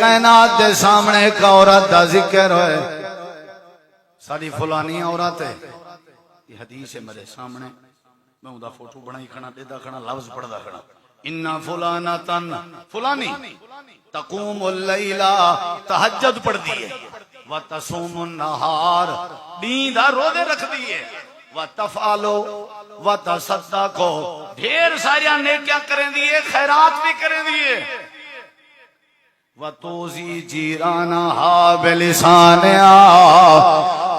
کائنات دے سامنے ایک عورت دا ذکر ہوئے ساری فلانی عورت ہے یہ حدیث ہے میرے سامنے میں اُدا فوٹو بنائی کھڑا دیدا کھڑا لفظ پڑھدا کھڑا اِنَّا فُلَانَةً فلانی تقوم اللیلہ تہجد پڑھ دیئے وَتَصُومُ النَّهَارِ دین دا روزے رکھ دیئے وَتَفْعَلُ وَتَصَدَّقُ ڈھیر ساریاں نیکیاں کریں دیئے خیرات بھی کریں دیئے وَتُوزِي جِيرَانَهَا بِلِسَانِهَا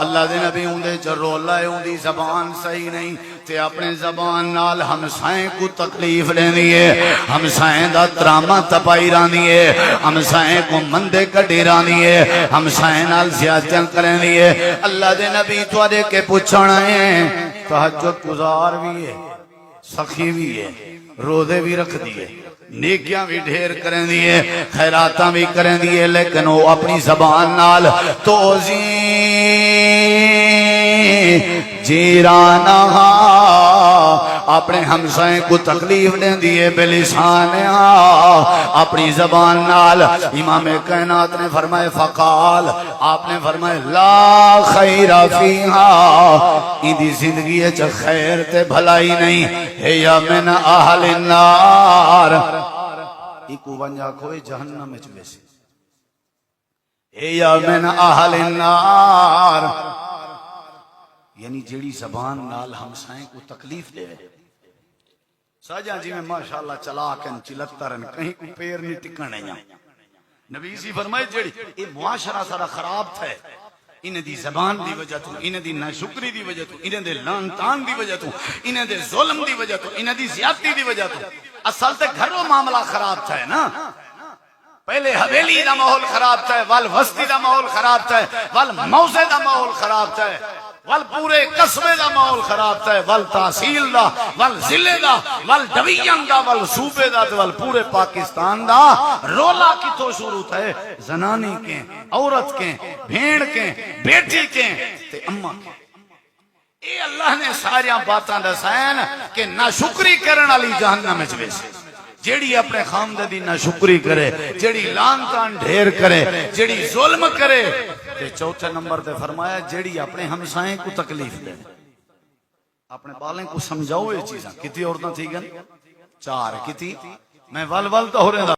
اللہ دے نبی اندے چرولا ہے اندی زبان صحیح نہیں تے اپنے زبان نال ہمسائیں کو تکلیف لین دیئے ہمسائیں دا ترامہ تپائی ران دیئے ہمسائیں کو مندے کٹی ران دیئے ہمسائیں نال زیادتیاں کریں دیئے اللہ دے نبی توڑے کے پوچھنا ہے تہجد گزار بھی ہے سخی بھی ہے روزے بھی رکھ دیئے نیکیاں بھی ڈھیر کریں دیئے خیراتاں بھی کریں دیئے لیکن وہ اپنی زبان نال توزی جیرانہا اپنے ہمسائیں کو تکلیف دیں دیئے بلسانہا اپنی زبان نال امام کائنات نے فرمائے فقال آپ نے فرمائے لا خیر فیہا اندی زندگی چا خیر تے بھلائی نہیں ہے من اہل النار ایکو ونجا کوئی جہنم میں چوے سے ہے من اہل النار یعنی جیڑی زبان نال ہمسائیں کو تکلیف دے ساجہ جی میں ماشاءاللہ چلا کن چلترن کہیں کو پیر نہیں ٹکنے جا نبی سی فرمائے جیڑی یہ معاشرہ سارا خراب تھا انہیں دی زبان دی وجہ تو انہیں دی ناشکری دی وجہ تو انہیں دی لانتان دی وجہ تو انہیں دی ظلم دی وجہ تو انہیں دی زیادتی دی وجہ تو اصل تے گھروں معاملہ خراب تھا نا پہلے حویلی دا ماحول خراب تھا والوسطی دا ماحول خراب تھا والموزے دا ماحول خراب تھا والپورے قصبے دا ماحول خراب تھا والتحصیل دا والضلع دا والڈویژن دا والصوبے دا والپورے پاکستان دا رولا کی تو شروع تھا زنانی کے عورت کے بھیڑ کے بیٹی کے تے اماں کے اے اللہ نے ساریاں باتاں دسائن کہ ناشکری کرن والی جہنم وچ ویسے جیڑی اپنے خامدے دی ناشکری کرے جیڑی لانتان ڈھیر کرے جیڑی ظلم کرے تے چوتھے نمبر تے فرمایا جیڑی اپنے ہمسائیں کو تکلیف دے اپنے بالیں کو سمجھاؤ یہ چیزاں کتی عورتیں تھی گن 4 کتی میں ول تو ہو رہے